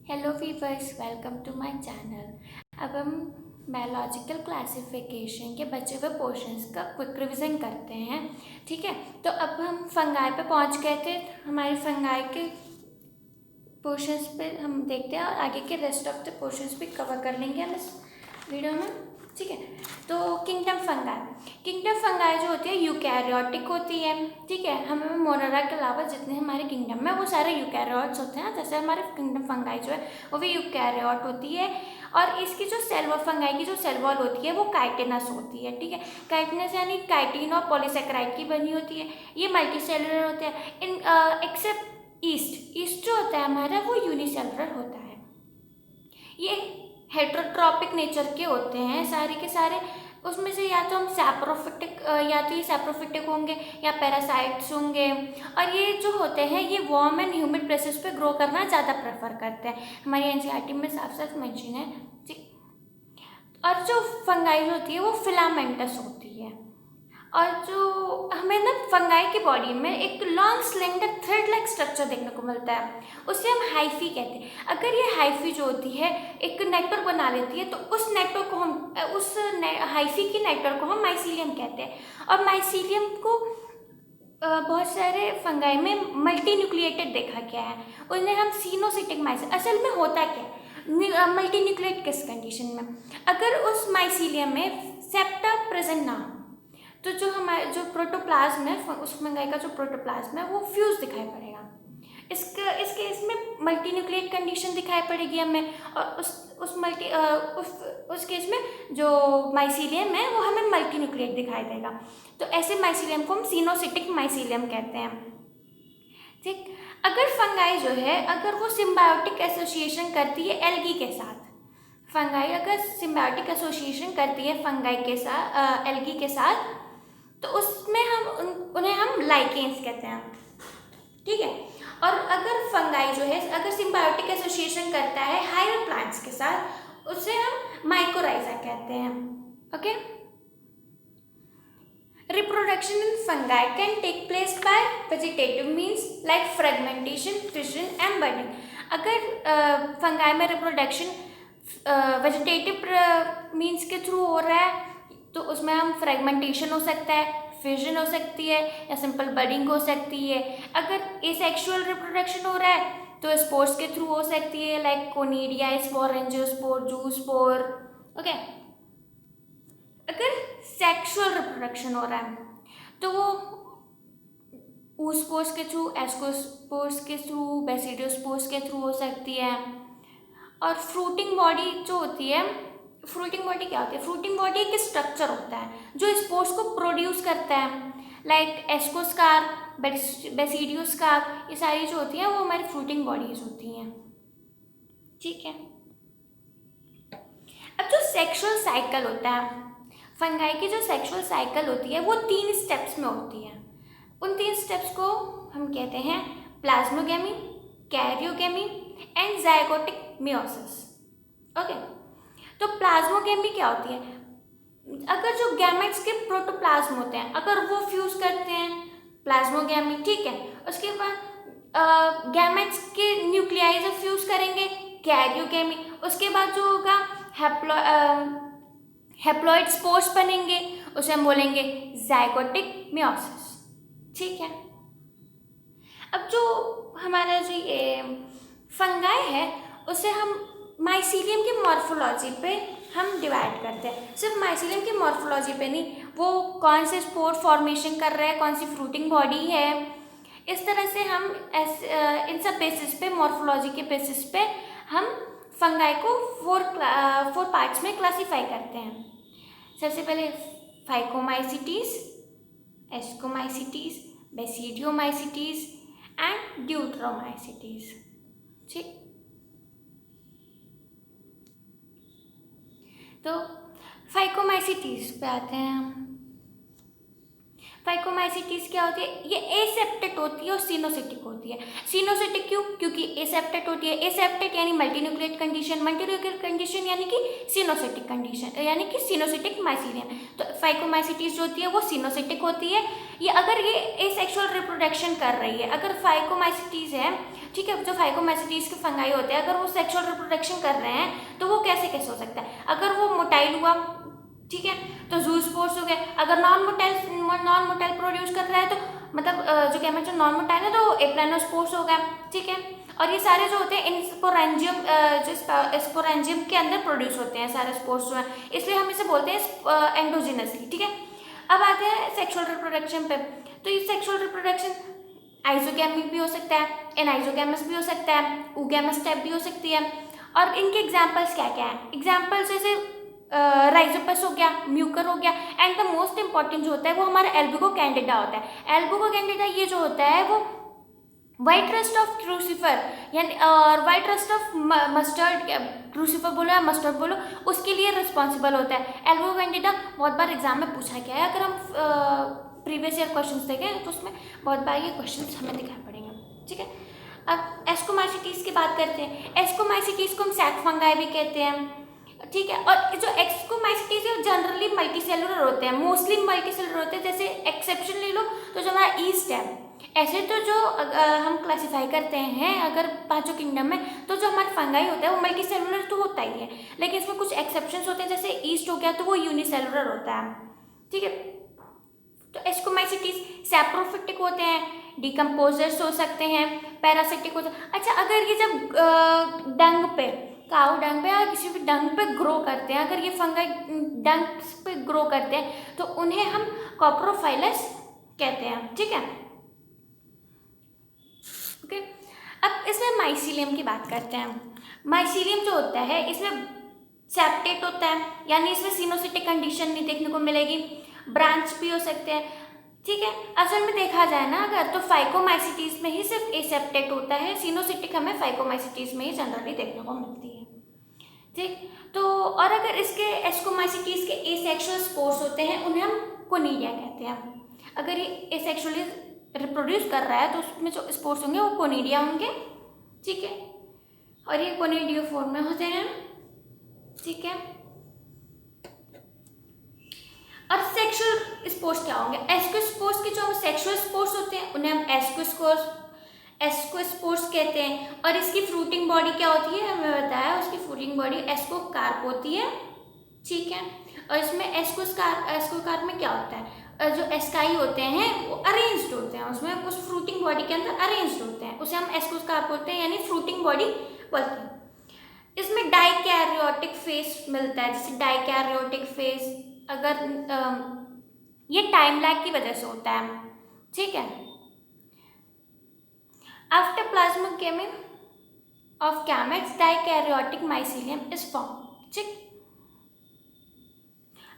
Hello viewers, welcome to my channel. अब हम biological classification के बचे हुए पोर्शंस का क्विक रिवीजन करते हैं। ठीक है, तो अब हम फंगाई पे पहुंच गए थे। हमारे फंगाई के पोर्शंस पे हम देखते हैं और आगे के रेस्ट ऑफ द पोर्शंस भी कवर कर लेंगे हम इस वीडियो में। ठीक है, तो किंगडम फंगाई जो होती है यूकैरियोटिक होती है। ठीक है, हमें मोनेरा के अलावा जितने हमारे किंगडम में वो सारे यूकैरियोट्स होते हैं। जैसे हमारे किंगडम फंगाई जो है वो भी यूकैरियोट होती है। और इसकी जो सेल वॉल, फंगाई की जो सेल वॉल होती है वो काइटिनस होती है। ठीक है, काइटिनस यानी काइटिन और पॉलीसेकेराइड की बनी होती है। ये मल्टी सेलुलर होते हैं इन एक्सेप्ट ईस्ट जो होता है हमारा वो यूनिसेलुलर होता है। ये हेट्रोट्रॉपिक नेचर के होते हैं सारे के सारे। उसमें से या तो हम सैप्रोफिटिक या तो ये सैप्रोफिटिक होंगे या पैरासाइट्स होंगे। और ये जो होते हैं ये वार्म एंड ह्यूमिड प्लेसेस पे ग्रो करना ज़्यादा प्रेफर करते हैं। हमारी एनसीईआरटी में साफ साफ मेंशन है। ठीक, और जो फंगाई होती है वो फिलामेंटस होती है। और जो हमें ना फंगाई की बॉडी में एक long slender thread like structure देखने को मिलता है, उसे हम हाइफी कहते हैं। अगर ये हाइफी जो होती है एक नेटवर्क बना लेती है तो उस नेटवर्क को हम हाइफी की नेटवर्क को हम माइसीलियम कहते हैं। और माइसीलियम को बहुत सारे फंगाई में मल्टी न्यूक्लिएटेड देखा गया है। उन्हें हम सीनोसिटिक माइसीलियम, असल में होता क्या है मल्टी न्यूक्लिएट किस कंडीशन में, अगर उस माइसीलियम में सेप्टा प्रेजेंट ना हो तो जो हमारे जो प्रोटोप्लाज्म है उस फंगाई का जो प्रोटोप्लाज्म है वो फ्यूज दिखाई पड़ेगा। इस केस में मल्टी न्यूक्लिएट कंडीशन दिखाई पड़ेगी हमें। और उस केस में जो माइसीलियम है वो हमें मल्टी न्यूक्लिएट दिखाई देगा। तो ऐसे माइसीलियम को हम सिनोसिटिक माइसीलियम कहते हैं। ठीक, अगर फंगाई जो है अगर वो सिम्बायोटिक एसोसिएशन करती है एल्गी के साथ, फंगाई अगर सिम्बायोटिक एसोसिएशन करती है फंगाई के साथ एल्गी के साथ, तो उसमें उन्हें हम लाइकेन्स कहते हैं। ठीक है, और अगर फंगाई जो है अगर सिम्बायोटिक एसोसिएशन करता है हायर प्लांट्स के साथ, उसे हम माइकोराइजा कहते हैं। Okay, reproduction in fungi can take place by vegetative means like fragmentation, fission and budding। अगर फंगाई में रिप्रोडक्शन वेजिटेटिव मीन्स के थ्रू हो रहा है तो उसमें हम फ्रेगमेंटेशन हो सकता है, फिजन हो सकती है या सिंपल बडिंग हो सकती है। अगर एसेक्सुअल रिप्रोडक्शन हो रहा है तो स्पोर्स के थ्रू हो सकती है like conidia spore, angiospore, zoospore. Okay, अगर सेक्सुअल रिप्रोडक्शन हो रहा है तो वो oospores के थ्रू, एस्कोस्पोर्स के थ्रू, बेसिडियोस्पोर्स के थ्रू हो सकती है। और फ्रूटिंग बॉडी जो होती है, फ्रूटिंग बॉडी क्या होती है, फ्रूटिंग बॉडी एक स्ट्रक्चर होता है जो स्पोर्स को प्रोड्यूस करता है लाइक एस्कोस्कार, बेसिडियोस्कार, ये सारी जो होती हैं वो हमारी फ्रूटिंग बॉडीज होती हैं। ठीक है, अब जो सेक्सुअल साइकिल होता है फंगाई की, जो सेक्सुअल साइकिल होती है वो 3 स्टेप्स में होती है। उन 3 स्टेप्स को हम कहते हैं plasmogamy, karyogamy and zygotic meiosis. Okay, तो प्लाज्मोगेमी क्या होती है, अगर जो गैमेट्स के प्रोटोप्लाज्म होते हैं अगर वो फ्यूज करते हैं, प्लाज्मोगेमी। ठीक है, उसके बाद गैमेट्स के न्यूक्लियाई जब फ्यूज करेंगे, कैरियोगेमी। उसके बाद जो होगा हैप्लॉइड स्पोर्स बनेंगे, उसे हम बोलेंगे जाइगोटिक मियोसिस। ठीक है, अब जो हमारा जो ये फंगाई है उसे हम माइसीलियम की मॉर्फोलॉजी पे हम डिवाइड करते हैं। सिर्फ माइसीलियम की मॉर्फोलॉजी पे नहीं, वो कौन से स्पोर फॉर्मेशन कर रहा है, कौन सी फ्रूटिंग बॉडी है, इस तरह से हम इन सब बेसिस पे, मॉर्फोलॉजी के बेसिस पे हम फंगाई को 4 पार्ट्स में क्लासीफाई करते हैं। सबसे पहले phycomycetes, ascomycetes, basidiomycetes and Deuteromycetes. ठीक, तो फाइकोमाइसिटीज पे आते हैं हम। फाइकोमाइसिटीज क्या होती है? ये एसेप्टेट होती है और सिनोसिटिक होती है। सिनोसिटिक क्यों? क्योंकि एसेप्टेट होती है। एसेप्टेट यानी मल्टीन्यूक्लिएट कंडीशन, मल्टीन्यूक्लिएट कंडीशन यानी कि सिनोसिटिक कंडीशन, यानी कि सिनोसिटिक माइसीलियम। तो फाइकोमाइसिटीज जो होती है वो सिनोसिटिक होती है। ये अगर ये एसेक्सुअल रिप्रोडक्शन कर रही है, अगर फाइकोमाइसिटीज है, ठीक है, जो फाइकोमाइसिटीज के फंगाई होते हैं, अगर वो सेक्सुअल रिप्रोडक्शन कर रहे हैं तो वो कैसे कैसे हो सकता है? अगर वो मोटाइल हुआ, ठीक है, तो जूस्पोर्स हो गया। अगर नॉन मोटाइल प्रोड्यूस कर रहा है तो मतलब जो गैमेट नॉन मोटाइल है तो एप्लानोस्पोर्स हो गया, ठीक है। और ये सारे जो होते हैं इन स्पोरेंजियम, जो स्पोरेंजियम के अंदर प्रोड्यूस होते हैं सारे स्पोर्स जो हैं, इसलिए हम इसे बोलते हैं एंडोजिनसली, ठीक है। अब आते हैं सेक्सुअल रिप्रोडक्शन पे। तो ये सेक्सुअल रिप्रोडक्शन आइजोगैमिक भी हो सकता है, एनाइजोगैमस भी हो सकता है, ऊगैमस टाइप भी हो सकती है। और इनके एग्जाम्पल्स क्या क्या हैं? एग्जाम्पल्स जैसे राइजोपस हो गया, म्यूकर हो गया, एंड द मोस्ट इंपॉर्टेंट जो होता है वो हमारा एल्बुको कैंडिडा होता है। एल्बुको कैंडिडा ये जो होता है वो व्हाइट रस्ट ऑफ क्रूसीफर यानी और white rust of mustard, crucifer बोलो या मस्टर्ड बोलो, उसके लिए रिस्पॉन्सिबल होता है। एल्बुको कैंडिडा बहुत बार एग्जाम में पूछा गया है। अगर हम प्रीवियस ईयर क्वेश्चंस देखें तो उसमें बहुत बार ये क्वेश्चंस हमें दिखाई पड़ेंगे, ठीक है। अब एस्कोमाइसिटीज की बात करते हैं। एस्कोमाइसिटीज को हम सैक फंगाई भी कहते हैं, ठीक है। और जो एक्सकोमाइसिटीज है वो जनरली मल्टीसेलुलर होते हैं, मोस्टली मल्टीसेलुलर होते हैं। जैसे एक्सेप्शन ले लो तो जो हमारा ईस्ट है, ऐसे तो जो हम क्लासिफाई करते हैं अगर पांचों किंगडम में, तो जो हमारा फंगाई होता है वो मल्टीसेलुलर तो होता ही है, लेकिन इसमें कुछ एक्सेप्शंस होते हैं। जैसे ईस्ट हो गया तो वो यूनिसेलुलर होता है, ठीक है। तो एस्कोमाइसिटीज सैप्रोफिटिक होते हैं, डिकम्पोजर्स हो सकते हैं, पैरासिटिक होते हैं। अच्छा, अगर ये जब डंग पे, काऊ डंग पे या किसी भी डंग पे ग्रो करते हैं, अगर ये फंगाई डंग पे ग्रो करते हैं तो उन्हें हम कॉप्रोफाइलस कहते हैं, ठीक है, ओके। अब इसमें माइसीलियम की बात करते हैं। माइसीलियम जो होता है इसमें सेप्टेट होता है, यानी इसमें सिनोसिटिक कंडीशन नहीं देखने को मिलेगी, ब्रांच भी हो सकते हैं, ठीक है। असल में देखा जाए ना अगर, तो फाइकोमाइसिटीज में ही सिर्फ एसेप्टेट होता है, सिनोसिटिक हमें फाइकोमाइसिटीज में ही जनरली देखने को मिलती है, ठीक। तो और अगर इसके एस्कोमाइसिटीज के एसेक्सुअल स्पोर्स होते हैं उन्हें हम कोनिडिया कहते हैं। अगर ये एसेक्सुअली रिप्रोड्यूस कर रहा है तो उसमें जो स्पोर्स होंगे वो कोनिडिया होंगे, ठीक है। और ये कोनिडियो फॉर्म में होते हैं, ठीक है। और सेक्सुअल स्पोर्स क्या होंगे? एस्कोस्पोर्स के जो सेक्सुअल स्पोर्स होते हैं उन्हें हम एस्कोस्पोर्स कहते हैं। और इसकी फ्रूटिंग बॉडी क्या होती है? हमें बताया उसकी फ्रूटिंग बॉडी एस्कोकार्प होती है, ठीक है। और इसमें एस्कोकार्प में क्या होता है? जो एस्काई होते हैं वो अरेंज्ड होते हैं, उसमें उस फ्रूटिंग बॉडी के अंदर अरेंज्ड होते हैं, उसे हम एस्कोकार्प बोलते हैं, यानी फ्रूटिंग बॉडी बोलते हैं। इसमें डाइकैरियोटिक फेस मिलता है, जैसे डाइकैरियोटिक फेस अगर ये टाइम लैग की वजह से होता है, ठीक है। After plasmogamy of gametes dikaryotic mycelium is form, ठीक।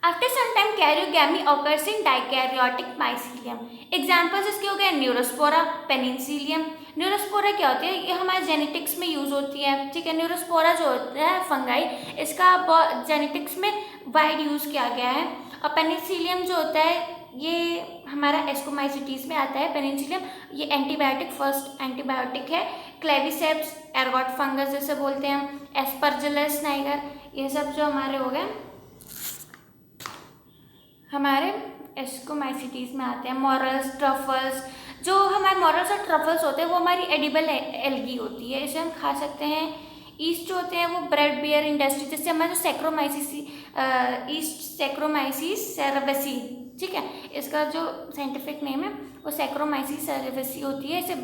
After some time karyogamy occurs in dikaryotic mycelium. Examples इसके हो गए न्यूरोस्पोरा, पेनिसिलियम। न्यूरोस्पोरा क्या होती है? ये हमारे जेनेटिक्स में यूज होती है, ठीक है। न्यूरोस्पोरा जो होता है फंगाई, इसका जेनेटिक्स में वाइड यूज किया गया है। और पेनिसिलियम जो होता है ये हमारा एस्कोमाइसिटीज में आता है। पेनिसिलियम ये एंटीबायोटिक, फर्स्ट एंटीबायोटिक है। क्लेविसेप्स, एर्गोट फंगस जैसे बोलते हैं हम, एस्परजिलस नाइगर, ये सब जो हमारे हो गए हमारे एस्कोमाइसिटीज में आते हैं। मॉरल्स, ट्रफल्स, जो हमारे मॉरल्स और ट्रफल्स होते हैं वो हमारी एडिबल एल्गी होती है, इसे हम खा सकते हैं। ईस्ट जो होते हैं वो ब्रेड बियर इंडस्ट्री, जैसे हमारे ईस्ट सैक्रोमाइसिस सेरेवेसी, ठीक है, इसका जो साइंटिफिक नेम है वो सैक्रोमाइसिस सेरेवेसी होती है। इसे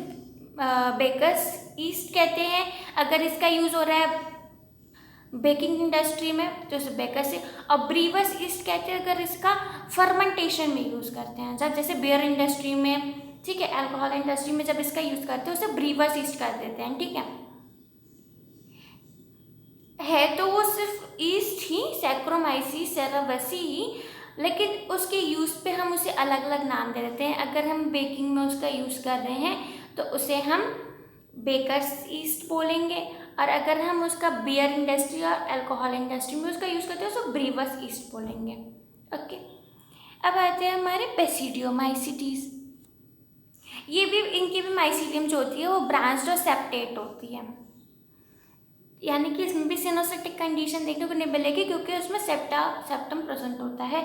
बेकर्स ईस्ट कहते हैं अगर इसका यूज़ हो रहा है बेकिंग इंडस्ट्री में, जैसे बेकर से। और ब्रीवर्स ईस्ट कहते हैं अगर इसका फर्मेंटेशन में यूज़ करते हैं, जब जैसे बियर इंडस्ट्री में, ठीक है, अल्कोहल इंडस्ट्री में जब इसका यूज़ करते हैं उसे ब्रीवर्स ईस्ट कर देते हैं, ठीक है तो वो सिर्फ ईस्ट ही, सैक्रोमाइसिस सेरेवेसी ही, लेकिन उसके यूज़ पे हम उसे अलग अलग नाम दे देते हैं। अगर हम बेकिंग में उसका यूज़ कर रहे हैं तो उसे हम बेकर्स ईस्ट बोलेंगे, और अगर हम उसका बियर इंडस्ट्री और अल्कोहल इंडस्ट्री में उसका यूज़ करते हैं तो ब्रीवर्स ईस्ट बोलेंगे, ओके। अब आते हैं हमारे बेसिडियोमाइसिटीज। ये भी, इनकी भी माइसीलियम जो होती है वो ब्रांच्ड और सेप्टेट होती है, यानी कि इसमें भी सिनोसिटिक कंडीशन देखने को नहीं मिलेगी क्योंकि उसमें सेप्टम प्रेजेंट होता है।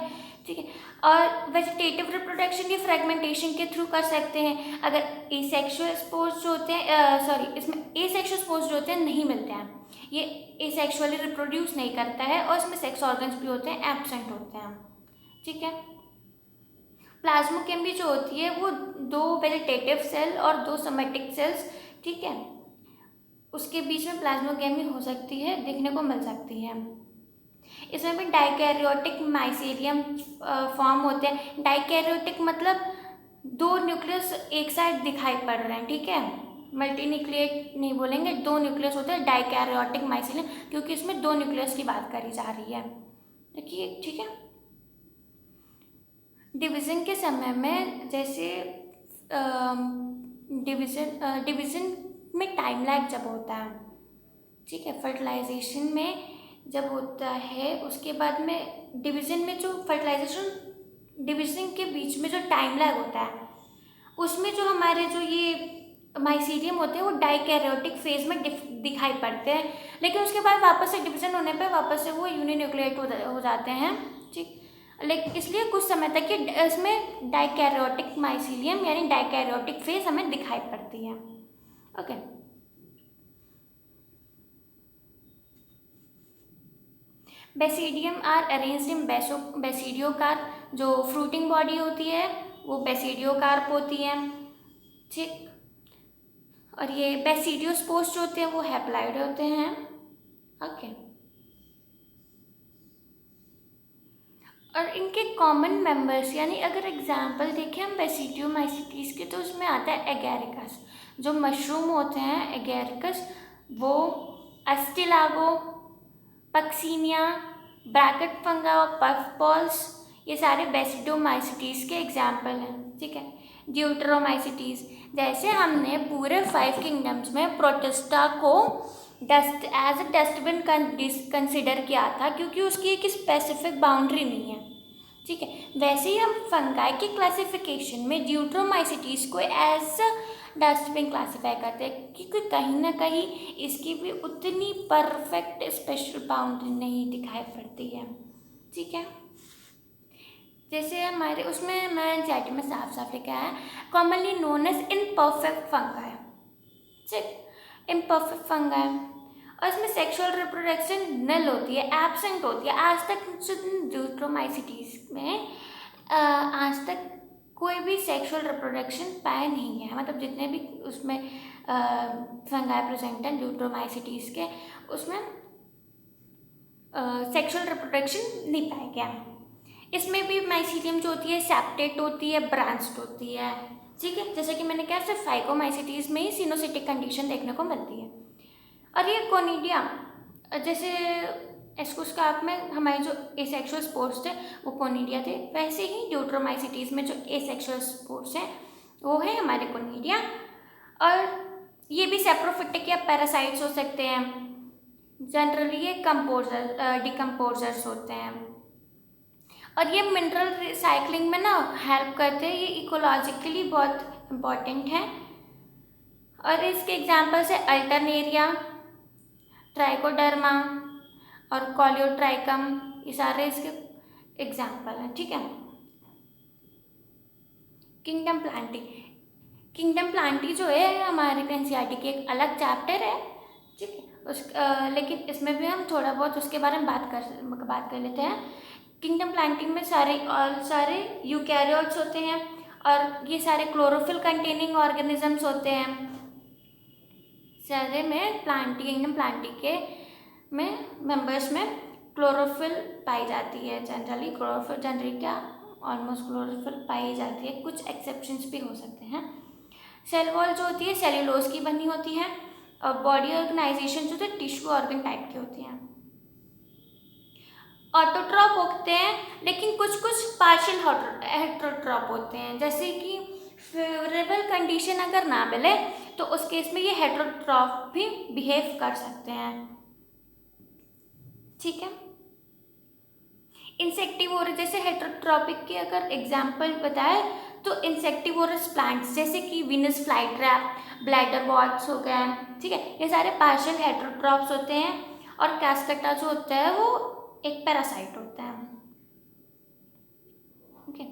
ठीक है, और वेजिटेटिव रिप्रोडक्शन ये फ्रेगमेंटेशन के थ्रू कर सकते हैं। अगर एसेक्सुअल स्पोर्स जो होते हैं, इसमें एसेक्सुअल स्पोर्स जो होते हैं नहीं मिलते हैं, ये एसेक्सुअली रिप्रोड्यूस नहीं करता है, और इसमें सेक्स ऑर्गन्स भी होते हैं एब्सेंट होते हैं। ठीक है, प्लाज्मोकेमी जो होती है वो 2 वेजिटेटिव सेल और 2 सोमेटिक सेल्स, ठीक है, उसके बीच में प्लाज्मोगेमी हो सकती है, देखने को मिल सकती है। इसमें भी डाइकैरियोटिक माइसेलियम फॉर्म होते हैं। डाइकैरियोटिक मतलब 2 न्यूक्लियस एक साइड दिखाई पड़ रहे हैं। ठीक है, मल्टीन्यूक्लिएट नहीं बोलेंगे, 2 न्यूक्लियस होते हैं डाइकैरियोटिक माइसेलियम, क्योंकि इसमें 2 न्यूक्लियस की बात करी जा रही है। देखिए, ठीक है, डिवीज़न के समय में जैसे डिवीज़न में टाइम लैग जब होता है, ठीक है, फर्टिलाइजेशन में जब होता है उसके बाद में डिवीज़न में जो फर्टिलाइजेशन डिवीज़न के बीच में जो टाइम लैग होता है उसमें जो हमारे जो ये माइसीलियम होते हैं वो डाइकैरियोटिक फेज में दिखाई पड़ते हैं, लेकिन उसके बाद वापस से डिवीज़न होने पर वापस से वो यूनिन्यूक्लिएट हो जाते हैं। ठीक, लेकिन इसलिए कुछ समय तक ये इसमें डाइकैरियोटिक माइसीलियम यानी डाइकैरियोटिक फेज हमें दिखाई पड़ती है। Okay, basidium are arranged in basidiocarp. जो फ्रूटिंग बॉडी होती है वो बेसिडियोकार्प होती है। ठीक, और ये बेसिडियोस्पोर्स जो होते हैं वो हैप्लॉइड होते हैं। ओके, और इनके कॉमन मेंबर्स, यानी अगर एग्जांपल देखें हम बेसिडियोमाइसिटीज के, तो उसमें आता है एगेरिकस। जो मशरूम होते हैं एगेरिकस, वो अस्टिलागो, पक्सीनिया, ब्रैकेट फंगा और पफ बॉल्स, ये सारे बेसिडोमाइसिटीज के एग्जाम्पल हैं। ठीक है, ड्यूटेरोमाइसिटीज, जैसे हमने पूरे 5 किंगडम्स में प्रोटिस्टा को एज अ डस्टबिन कंसिडर किया था क्योंकि उसकी एक स्पेसिफिक बाउंड्री नहीं है। ठीक है, वैसे ही हम फंगाई की क्लासिफिकेशन में ड्यूटेरोमाइसिटीज को एज डस्टबिन क्लासीफाई करते हैं क्योंकि कहीं ना कहीं इसकी भी उतनी परफेक्ट स्पेशल बाउंड्री नहीं दिखाई पड़ती है। ठीक है, जैसे हमारे उसमें मैं एनसीईआरटी में साफ साफ लिखा है, commonly known as imperfect fungi. ठीक, इम्परफेक्ट फंगाई, और इसमें सेक्सुअल रिप्रोडक्शन नल होती है, एब्सेंट होती है। आज तक ड्यूटेरोमाइसिटीज में आज तक कोई भी सेक्सुअल रिप्रोडक्शन पाया नहीं गया, मतलब जितने भी उसमें फंगाई प्रेजेंट हैं ड्यूटेरोमाइसिटीज के, उसमें सेक्सुअल रिप्रोडक्शन नहीं पाया गया। इसमें भी माइसीलियम जो होती है सेप्टेट होती है, ब्रांच्ड होती है। ठीक है, जैसे कि मैंने कहा सिर्फ फाइकोमाइसिटीज में ही सिनोसिटिक कंडीशन देखने को मिलती है। और ये कोनिडिया, जैसे एस्कोस्कार्प में हमारे जो एसेक्सुअल स्पोर्स थे वो कोनिडिया थे, वैसे ही ड्यूटेरोमाइसिटीज में जो एसेक्सुअल स्पोर्स हैं वो है हमारे कोनिडिया। और ये भी सेप्रोफिटिक या पैरासाइट्स हो सकते हैं। जनरली ये डिकम्पोजर्स होते हैं, और ये मिनरल रिसाइकलिंग में ना हेल्प करते हैं। ये इकोलॉजिकली बहुत इम्पॉर्टेंट है। और इसके एग्जांपल्स है अल्टरनेरिया, ट्राइकोडर्मा और कॉलियोट्राइकम, ये सारे इसके एग्जाम्पल हैं। ठीक है, किंगडम प्लांटी, किंगडम प्लांटी जो है हमारे एनसीईआरटी की एक अलग चैप्टर है। ठीक है, लेकिन इसमें भी हम थोड़ा बहुत उसके बारे में बात कर लेते हैं। किंगडम प्लांटिंग में सारे यूकैरियोट्स होते हैं, और ये सारे क्लोरोफिल कंटेनिंग ऑर्गेनिजम्स होते हैं। सारे में किंगडम प्लांटी के में मेंबर्स में क्लोरोफिल पाई जाती है। जनरली क्या ऑलमोस्ट क्लोरोफिल पाई जाती है, कुछ एक्सेप्शंस भी हो सकते हैं। सेल वॉल जो होती है सेल्यूलोज की बनी होती है, और बॉडी ऑर्गेनाइजेशन जो है टिश्यू ऑर्गन टाइप की होती हैं। ऑटोट्रॉप होते हैं, लेकिन कुछ पार्शियल हेटरोट्रॉप होते हैं, जैसे कि फेवरेबल कंडीशन अगर ना मिले तो उस केस में ये हेटरोट्रॉप भी बिहेव कर सकते हैं। ठीक है, इंसेक्टिवोरस, जैसे हेटरोट्रॉपिक की अगर एग्जाम्पल बताए तो इंसेक्टिवोरस प्लांट्स जैसे कि वीनस फ्लाईट्रैप, ब्लैडर वॉट्स हो गए, ठीक है, ये सारे पार्शियल हेटरोट्रॉप्स होते हैं। और कैस्केटा जो होता है वो एक पैरासाइट होता है। ओके,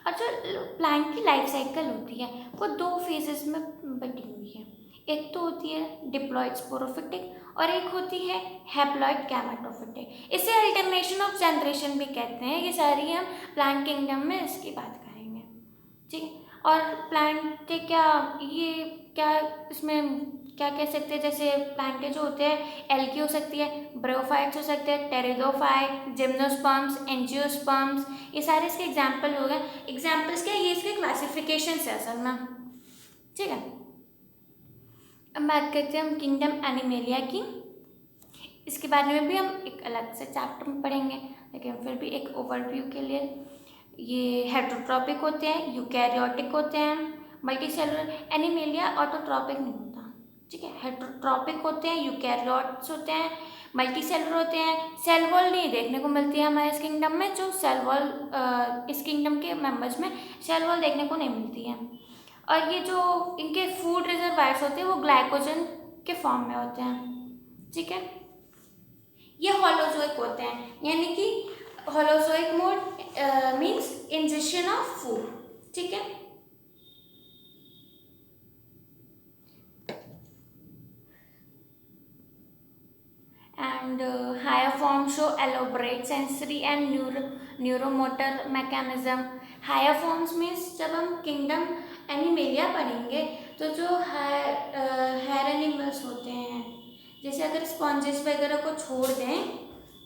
और जो प्लांट की लाइफ साइकिल होती है वो दो फेजेस में बटी हुई है। एक तो होती है डिप्लॉयड स्पोरोफिटिक और एक होती है हैप्लॉयड गैमेटोफिटिक। इसे अल्टरनेशन ऑफ जनरेशन भी कहते हैं। ये सारी हम प्लांट किंगडम में इसकी बात करेंगे, ठीक है। और प्लांट के क्या इसमें क्या कह सकते हैं, जैसे प्लांट के जो होते हैं एल्गी हो सकती है, ब्रायोफाइट्स हो सकते हैं, टेरिडोफाइट, जिम्नोस्पर्म्स, एंजियोस्पर्म्स, ये सारे इसके एग्जाम्पल हो गए। एग्जाम्पल्स क्या है, ये इसके क्लासिफिकेशन है असल में, ठीक है। अब बात करते हैं हम किंगडम एनिमेलिया की। इसके बारे में भी हम एक अलग से चैप्टर में पढ़ेंगे, लेकिन फिर भी एक ओवरव्यू के लिए, ये हेटरोट्रॉपिक होते हैं, यूकैरियोटिक होते हैं, मल्टीसेलुलर। एनिमेलिया ऑटोट्रॉपिक नहीं होता, ठीक है। हेटरोट्रॉपिक होते हैं, यूकैरियोट्स होते हैं, मल्टीसेलुलर होते हैं। सेल वॉल नहीं देखने को मिलती है हमारे इस किंगडम में, जो सेल वॉल इस किंगडम के मेंबर्स में सेल वॉल देखने को नहीं मिलती है। और ये जो इनके फूड रिजर्वायर्स होते हैं वो ग्लाइकोजन के फॉर्म में होते हैं, ठीक है। ये होलोजोइक होते हैं, यानी कि holozoic mode means ingestion of food, ठीक है। And higher form show elaborate sensory and neuromotor mechanism. Higher forms means जब हम किंगडम एनिमेलिया पढ़ेंगे तो जो हायर एनिमल्स होते हैं, जैसे अगर स्पॉन्जेस वगैरह को छोड़ दें,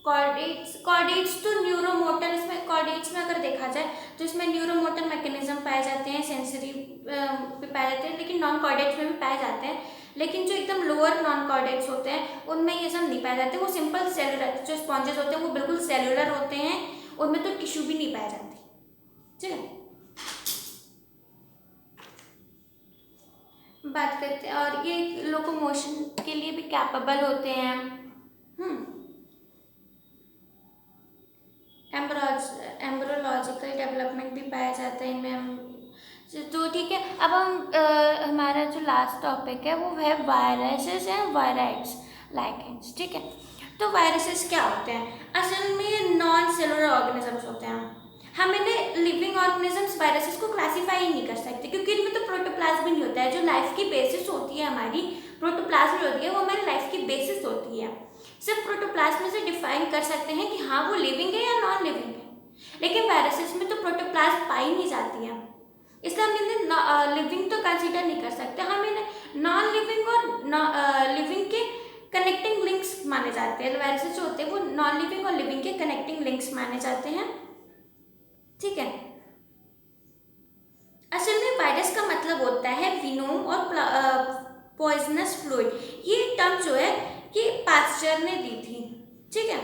कॉर्डेट्स तो न्यूरोमोटर, इसमें कॉर्डेट्स में अगर देखा जाए तो इसमें न्यूरोमोटर मैकेनिज्म पाए जाते हैं, सेंसरी भी पाए जाते हैं, लेकिन नॉन कॉर्डेट्स में भी पाए जाते हैं। लेकिन जो एकदम लोअर नॉन कॉर्डेट्स होते हैं उनमें ये सब नहीं पाए जाते, वो सिंपल सेलुलर, जो स्पॉन्जेस होते हैं वो बिल्कुल सेलुलर होते हैं, उनमें तो टिश्यू भी नहीं पाई जाती, ठीक है। बात करते हैं, और ये लोकोमोशन के लिए भी कैपेबल होते हैं। एम्ब्रोलॉजिकल डेवलपमेंट भी पाया जाता है इनमें। तो ठीक है, अब हम हमारा जो लास्ट टॉपिक है वो है वायरसेस एंड वायराइड्स लाइकेंस, ठीक है। तो वायरसेस क्या होते हैं, असल में नॉन सेलुलर ऑर्गेनिजम्स होते हैं। हम इन्हें लिविंग ऑर्गेनिजम्स वायरसेस को क्लासीफाई ही नहीं कर सकते, क्योंकि इनमें तो प्रोटोप्लाज्म नहीं होता है। जो लाइफ की बेसिस होती है हमारी, प्रोटोप्लाज्म होती है, वो हमारी लाइफ की बेसिस होती है। सिर्फ प्रोटोप्लाज्म से डिफाइन कर सकते हैं कि हाँ वो लिविंग है या नॉन लिविंग है, लेकिन वायरसेस में तो प्रोटोप्लाज्म पाई नहीं जाती है, इसलिए हम इन्हें लिविंग तो कंसीडर नहीं कर सकते। हम इन्हें नॉन लिविंग और लिविंग के कनेक्टिंग लिंक्स माने जाते हैं। वायरसेस जो होते हैं वो नॉन लिविंग और लिविंग के कनेक्टिंग लिंक्स माने जाते हैं, ठीक है। असल में वायरस का मतलब होता है विनोम और पॉइजनस फ्लूइड। ये टर्म जो है ये पास्चर ने दी थी, ठीक है।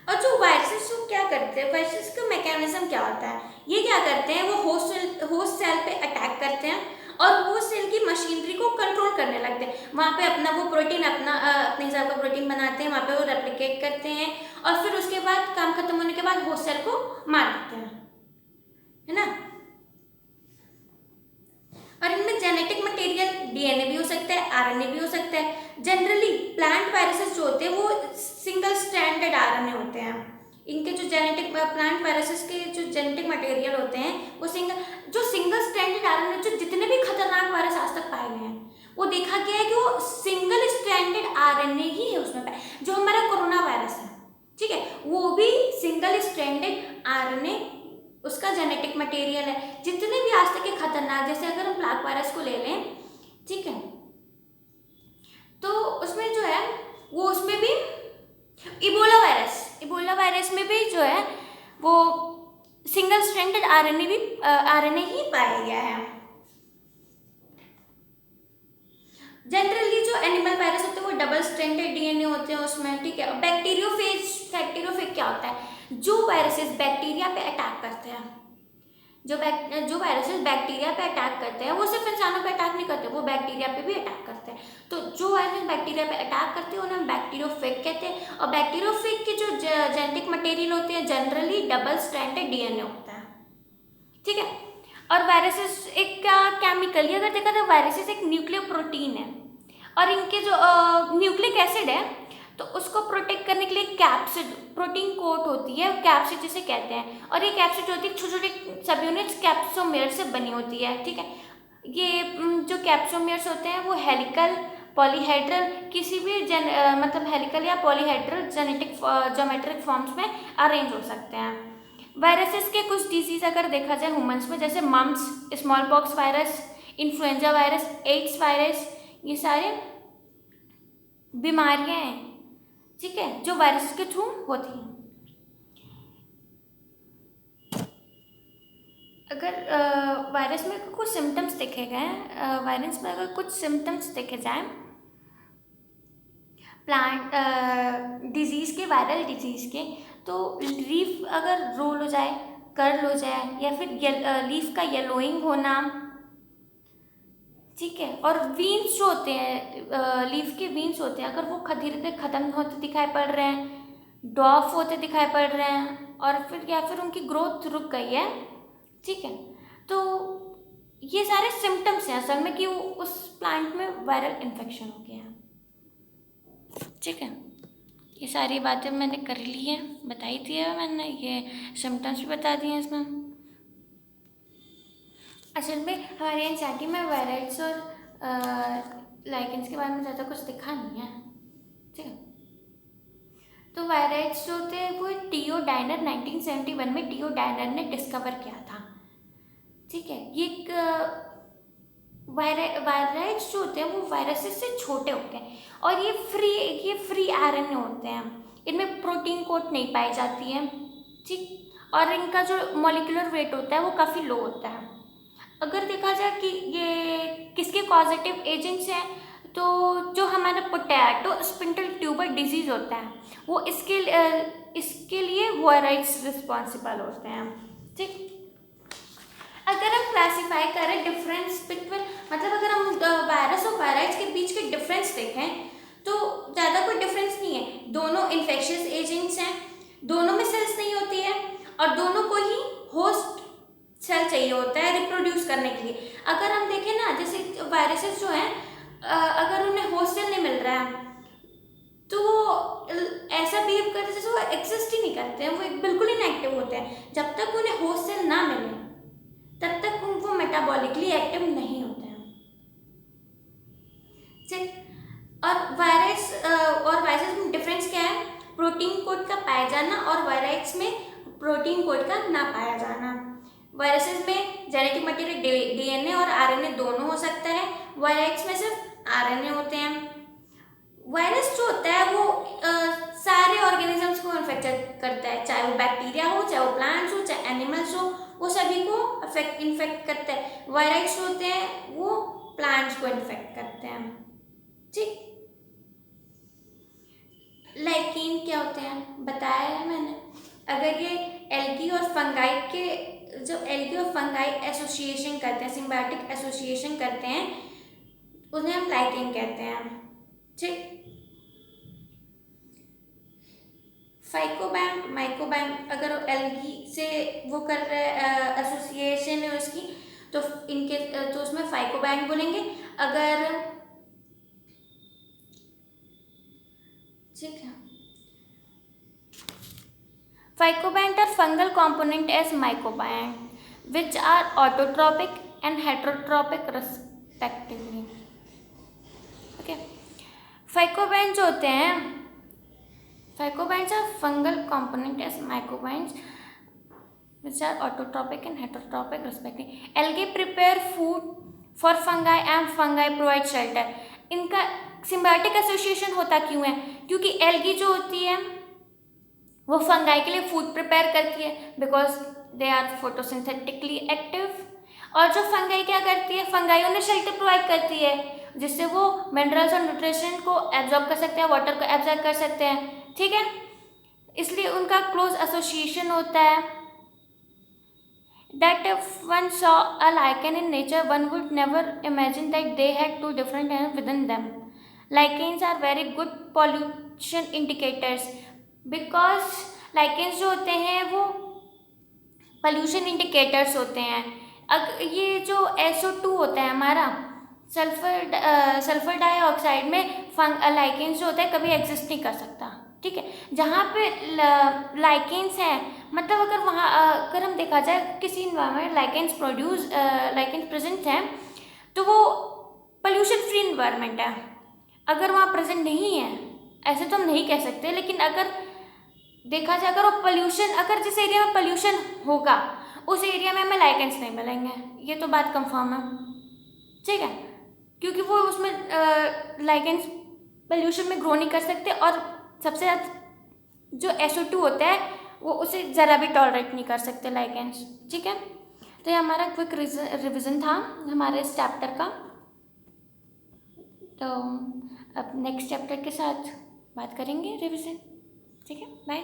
और जो वायरसेस को क्या करते हैं, वायरसेस का मैकेनिज्म क्या होता है, ये क्या करते हैं, वो होस्ट सेल पे अटैक करते हैं और होस्ट सेल की मशीनरी को कंट्रोल करने लगते हैं। वहाँ पे अपना वो प्रोटीन अपने हिसाब का प्रोटीन बनाते हैं, वहाँ पे वो रेप्लिकेट करते हैं और फिर उसके बाद काम खत्म होने के बाद होस्ट सेल को मार देते हैं, है ना। और इनमें जेनेटिक मटेरियल डीएनए भी हो सकता है, आरएनए भी हो सकता है। जनरली प्लांट वायरसेस जो होते हैं वो सिंगल स्ट्रैंडेड आरएनए होते हैं। इनके जो प्लांट वायरसेस के जो जेनेटिक मटेरियल होते हैं वो सिंगल स्ट्रैंडेड आरएनए, जो जितने भी खतरनाक वायरस आज तक पाए गए हैं वो देखा गया है कि वो सिंगल स्ट्रैंडेड आरएनए ही है उसमें पाए। जो हमारा कोरोना वायरस है, ठीक है, वो भी सिंगल स्ट्रैंडेड आरएनए उसका जेनेटिक मटेरियल है। जितने भी आज तक के खतरनाक, जैसे अगर हम प्लाक वायरस को ले लें, ठीक है, तो उसमें जो है वो उसमें भी इबोला वायरस में भी जो है वो सिंगल स्ट्रैंडेड आरएनए ही पाया गया है। जनरली जो एनिमल वायरस होते हैं वो डबल स्ट्रैंडेड डीएनए होते हैं उसमें, ठीक है। बैक्टीरियोफेज क्या होता है, जो वायरसेस बैक्टीरिया पे अटैक करते हैं, जो वायरसेस बैक्टीरिया पे अटैक करते हैं वो सिर्फ इंसानों पे अटैक नहीं करते, वो बैक्टीरिया पे भी अटैक करते हैं। तो जो वायरसेस बैक्टीरिया पे अटैक करते हैं उन्हें बैक्टीरियोफेज कहते हैं। और बैक्टीरियोफेज के जो जेनेटिक मटेरियल होते हैं जनरली डबल स्ट्रैंडेड डीएनए होता है, ठीक है। और वायरसेस एक केमिकल, अगर देखा तो वायरसेस एक न्यूक्लियर प्रोटीन है, और इनके जो न्यूक्लिक एसिड है तो उसको प्रोटेक्ट करने के लिए कैप्सिड प्रोटीन कोट होती है, कैप्सिड जिसे कहते हैं। और ये कैप्सिड होती है छोटे छोटे सब यूनिट्स कैप्सोमेयर से बनी होती है, ठीक है। ये जो कैप्सोमेयर्स होते हैं वो हेलिकल, पॉलीहेड्रल, किसी भी मतलब हेलिकल या पॉलीहेड्रल जेनेटिक ज्योमेट्रिक फॉर्म्स में अरेंज हो सकते हैं। वायरसेस के कुछ डिजीज अगर देखा जाए ह्यूमंस में, जैसे mumps, smallpox virus, influenza virus, AIDS virus, ये सारे बीमारियां हैं, ठीक है, जो वायरस के थ्रू होती हैं। अगर वायरस में कुछ सिम्टम्स देखे गए, वायरस में अगर कुछ सिम्टम्स देखे जाएं प्लांट डिजीज़ के, वायरल डिजीज़ के, तो लीफ अगर रोल हो जाए, कर्ल हो जाए, या फिर लीफ का येलोइंग होना, ठीक है। और वीन्स जो होते हैं, लीफ के वीन्स होते हैं, अगर वो धीरे धीरे ख़त्म होते दिखाई पड़ रहे हैं, डॉफ होते दिखाई पड़ रहे हैं, और फिर या फिर उनकी ग्रोथ रुक गई है, ठीक है, तो ये सारे सिम्टम्स हैं असल में कि वो उस प्लांट में वायरल इन्फेक्शन हो गया है, ठीक है। ये सारी बातें मैंने कर ली हैं, बताई थी है मैंने, ये सिम्टम्स भी बता दिए हैं इसमें। असल में हमारे एनसीईआरटी में वायरस और लाइकेंस के बारे में ज़्यादा कुछ दिखा नहीं है, ठीक है। तो वायरस जो होते हैं वो टीओ डायनर 1971 में टीओ डायनर ने डिस्कवर किया था, ठीक है। ये एक वायरस जो होते हैं वो वायरसेस से छोटे होते हैं, और ये फ्री आरएनए होते हैं, इनमें प्रोटीन कोट नहीं पाई जाती है, ठीक। और इनका जो मॉलिक्यूलर वेट होता है वो काफ़ी लो होता है। अगर देखा जाए कि ये किसके कॉजेटिव एजेंट्स हैं, तो जो हमारा पोटैटो स्पिंडल ट्यूबर डिजीज़ होता है वो इसके लिए वायरस रिस्पॉन्सिबल होते हैं, ठीक। अगर हम क्लासीफाई करें डिफरेंस बिटवीन, मतलब अगर हम वायरस और वायरस के बीच के डिफरेंस देखें तो ज़्यादा कोई डिफरेंस नहीं है। दोनों इन्फेक्शियस एजेंट्स हैं, दोनों में सेल्स नहीं होती है, और दोनों को ही होस्ट सेल चाहिए होता है रिप्रोड्यूस करने के लिए। अगर हम देखें ना, जैसे वायरसेस जो हैं, अगर उन्हें होस्ट सेल नहीं मिल रहा है तो वो ऐसा बिहेव करते जैसे वो एग्जिस्ट ही नहीं करते हैं, वो बिल्कुल इनएक्टिव होते हैं। जब तक उन्हें होस्ट सेल ना मिले तब तक वो मेटाबॉलिकली एक्टिव नहीं होते हैं, ठीक। और वायरस में डिफरेंस क्या है? प्रोटीन कोड का पाया जाना और वायरस में प्रोटीन कोड का ना पाया जाना। वायरसेस में जेनेटिक मटेरियल डीएनए और आरएनए दोनों हो सकता है, वायरस में सिर्फ आरएनए होते हैं। वायरस जो होता है वो सारे ऑर्गेनिजम्स को इन्फेक्ट करता है, चाहे वो बैक्टीरिया हो, चाहे वो प्लांट्स हो, चाहे एनिमल्स हो, वो सभी को इन्फेक्ट करता है। वायरस होते हैं वो प्लांट्स को इन्फेक्ट करते हैं, ठीक। लाइकेन क्या होते हैं बताया है मैंने। अगर ये एल्गी और फंगाई के, जब एल्गी और फंगाई एसोसिएशन करते हैं, सिम्बायोटिक एसोसिएशन करते हैं, उन्हें हम लाइकेन कहते हैं, ठीक। फाइकोबैक्ट, माइकोबैक्ट, अगर एल्गी से वो कर रहे एसोसिएशन है उसकी, तो इनके तो उसमें फाइकोबैक्ट बोलेंगे। अगर ठीक है, phycobiont are fungal component as mycobacter which are autotrophic and heterotrophic respectively, okay. Phycobiont जो होते हैं, phycobionts are fungal component as mycobacter which are autotrophic and heterotrophic respectively. Algae prepare food for fungi and fungi provide shelter. इनका symbiotic association होता क्यों है? क्योंकि algae जो होती है वो फंगाई के लिए फूड प्रिपेयर करती है, because they are photosynthetically active. और जो फंगाई क्या करती है, फंगाई उन्हें शेल्टर प्रोवाइड करती है, जिससे वो मिनरल्स और न्यूट्रिशन को एब्जॉर्ब कर सकते हैं, वाटर को एब्जॉर्ब कर सकते हैं, ठीक है। इसलिए उनका क्लोज एसोसिएशन होता है। That if one saw a lichen in nature, one would never imagine that they had two different animals within them. Lichens are very good pollution indicators, because lichens जो होते हैं वो पॉल्यूशन इंडिकेटर्स होते हैं। ये जो SO2 होता है हमारा, सल्फर डाइऑक्साइड में लाइकेंस जो होता है कभी एग्जिस्ट नहीं कर सकता, ठीक है। जहाँ पे लाइकेंस है, मतलब अगर वहाँ अगर हम देखा जाए किसी इन्वायरमेंट लाइकेंस प्रेजेंट है तो वो पोल्यूशन फ्री इन्वायरमेंट है। अगर वहाँ प्रेजेंट नहीं है, ऐसे तो हम नहीं कह सकते, लेकिन अगर देखा जाए अगर वो पोल्यूशन, अगर जिस एरिया में पोल्यूशन होगा उस एरिया में हमें लाइकेंस नहीं मिलेंगे, ये तो बात कंफर्म है, ठीक है। क्योंकि वो उसमें लाइकेंस पोल्यूशन में ग्रो नहीं कर सकते, और सबसे ज़्यादा जो SO2 होता है वो उसे ज़रा भी टॉलरेट नहीं कर सकते लाइकेंस, ठीक है। तो ये हमारा क्विक रिविज़न था हमारे इस चैप्टर का। तो अब नेक्स्ट चैप्टर के साथ बात करेंगे रिविज़न, ठीक है। बाय।